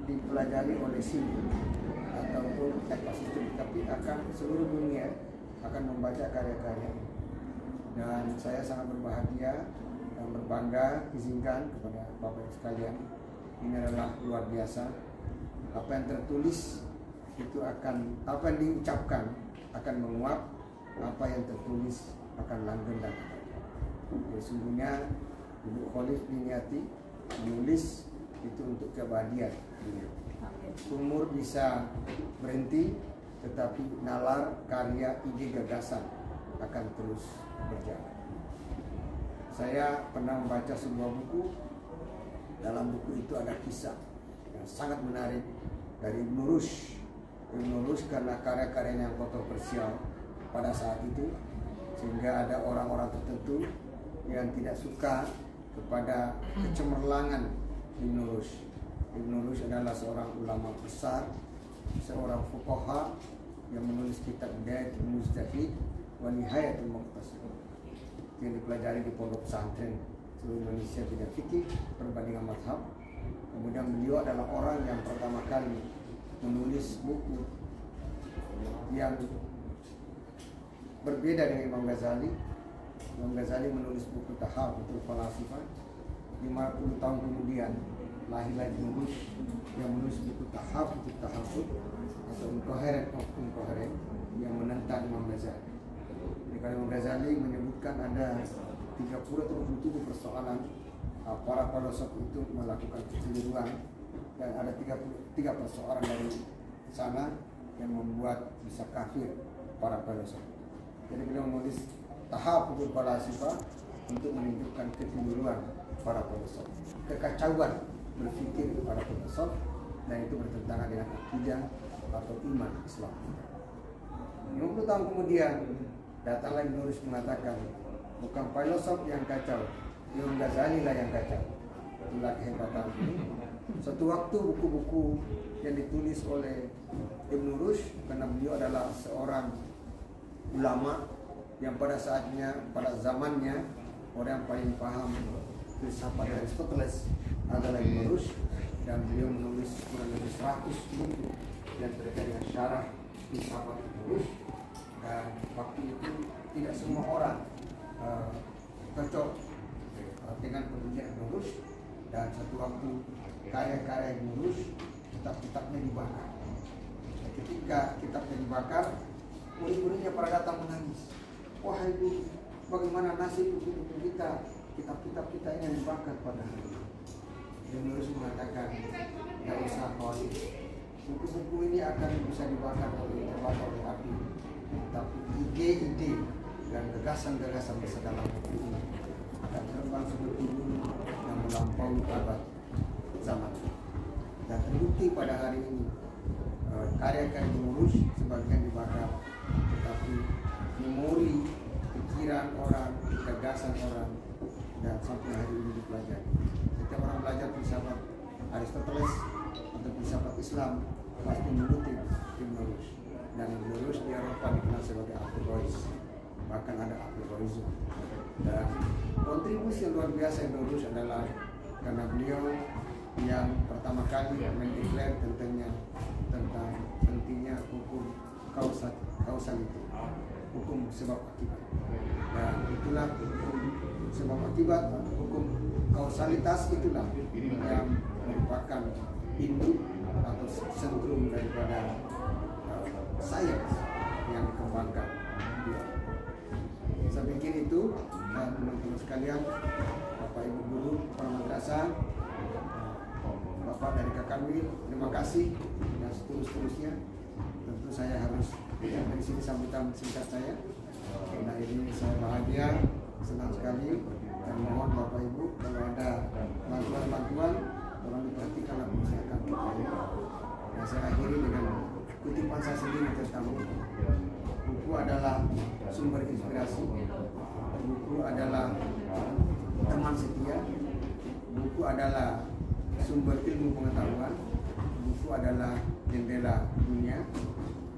dipelajari oleh sini ataupun ekosistem, tapi akan seluruh dunia akan membaca karya-karya. Dan saya sangat berbahagia dan berbangga, izinkan kepada Bapak Ibu sekalian, ini adalah luar biasa. Apa yang tertulis itu akan, apa yang diucapkan akan menguap, apa yang tertulis akan langgeng dan sesungguhnya Ibu Khalif Biniati menulis itu untuk keabadian. Umur bisa berhenti, tetapi nalar, karya, ide, gagasan akan terus berjalan. Saya pernah membaca sebuah buku. Dalam buku itu ada kisah yang sangat menarik dari Ibn Rushd. Ibn Rushd karena karya-karyanya yang kontroversial pada saat itu, sehingga ada orang-orang tertentu yang tidak suka kepada kecemerlangan Ibn Rushd. Ibn Rushd adalah seorang ulama besar, seorang fuqaha yang menulis kitab Bidayatul Mujtahid wa Nihayatul Muqtasid yang dipelajari di pondok pesantren seluruh Indonesia, bidang fikih, perbandingan mazhab. Kemudian beliau adalah orang yang pertama kali menulis buku yang berbeda dengan Imam Ghazali. Imam Ghazali menulis buku Tahafutul Falasifah. 50 tahun kemudian lahirlah Ibn Rushd yang menulis buku Tahafutul Tahafut atau Incoherent of Incoherent yang menentang Imam Ghazali. Jadi kalau Imam Ghazali menyebutkan ada 30 atau 27 persoalan para filosof itu melakukan kekeliruan, dan ada 33 persoalan dari sana yang membuat bisa kafir para filosof. Jadi beliau menulis Tahafutul Falasifah untuk menunjukkan kekeliruan para filosof, kekacauan berpikir para filosof, dan itu bertentangan dengan akidah atau iman Islam. 50 tahun kemudian datanglah Ibn Rushd mengatakan, bukan filosof yang kacau, Imam Ghazali lah yang kacau. Itulah kehebatan. Suatu waktu buku-buku yang ditulis oleh Ibn Rushd, karena beliau adalah seorang ulama yang pada saatnya, pada zamannya orang yang paling paham filsafat Aristoteles adalah Ibn Rushd, dan beliau menulis kurang lebih 100 buku yang terkait dengan syarah filsafat Ibn Rushd. Dan waktu itu tidak semua orang cocok dengan penelitian Ibn Rushd, dan satu waktu karya-karya Ibn Rushd, kitab-kitabnya dibakar. Ketika kitabnya dibakar, murid-muridnya pada datang menangis. Wahai guru, bagaimana nasib buku-buku kita, kitab-kitab kita ini yang dibakar pada hari ini? Ibn Rushd mengatakan, tidak usah khawatir, buku-buku ini akan bisa dibakar terbakar oleh api, tapi ide-ide dan gagasan-gagasan besar dalam buku ini akan terbang seperti gunung yang melampaui abad zaman. Dan terbukti pada hari ini karya-karya Ibn Rushd sebagian dibakar, tetapi memori, pikiran orang, gagasan orang, dan sampai hari ini dipelajari. Setiap orang belajar filsafat Aristoteles atau filsafat Islam pasti mengutip Ibn Rushd. Dan Ibn Rushd di Eropa dikenal sebagai Averroes, bahkan ada Averroism. Dan kontribusi yang luar biasa Ibn Rushd adalah karena beliau yang pertama kali mendeklar tentang pentingnya hukum kausaliti, hukum sebab akibat. Dan itulah hukum sebab akibat, hukum kausalitas itulah yang merupakan induk atau sentrum daripada sains yang dikembangkan. Saya pikir itu, dan teman-teman sekalian, Bapak Ibu guru kepala madrasah, Bapak dari Kakanwil, terima kasih, dan seterusnya. Tentu saya harus dari sini sambutan singkat saya. Karena ini saya bahagia, senang sekali, dan mohon Bapak Ibu kalau ada bantuan-bantuan, tolong diperhatikan dan usahakan kita ini. Dan saya akhiri dengan kutipan saya sendiri tentang buku. Buku adalah sumber inspirasi, buku adalah teman setia, buku adalah sumber ilmu pengetahuan, buku adalah jendela dunia,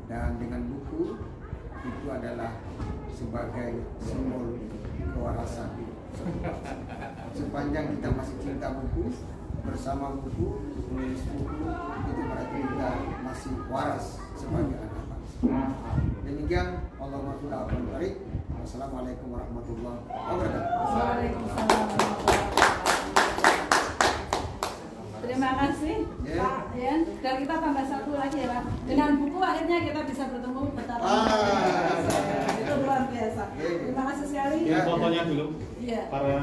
dan dengan buku itu adalah sebagai simbol kewarasan. Sepanjang kita masih cinta buku, bersama buku, menulis buku, itu berarti kita masih waras sebagai anak bangsa. Demikian, Allahumma barik. Wassalamualaikum warahmatullahi wabarakatuh. Waalaikumsalam. Terima kasih Pak Yan. Dan kita tambah satu lagi ya Pak. Dengan buku akhirnya kita bisa bertemu bertatap muka. Itu luar biasa. Terima kasih sekali. Ya, fotonya dulu. Iya. Para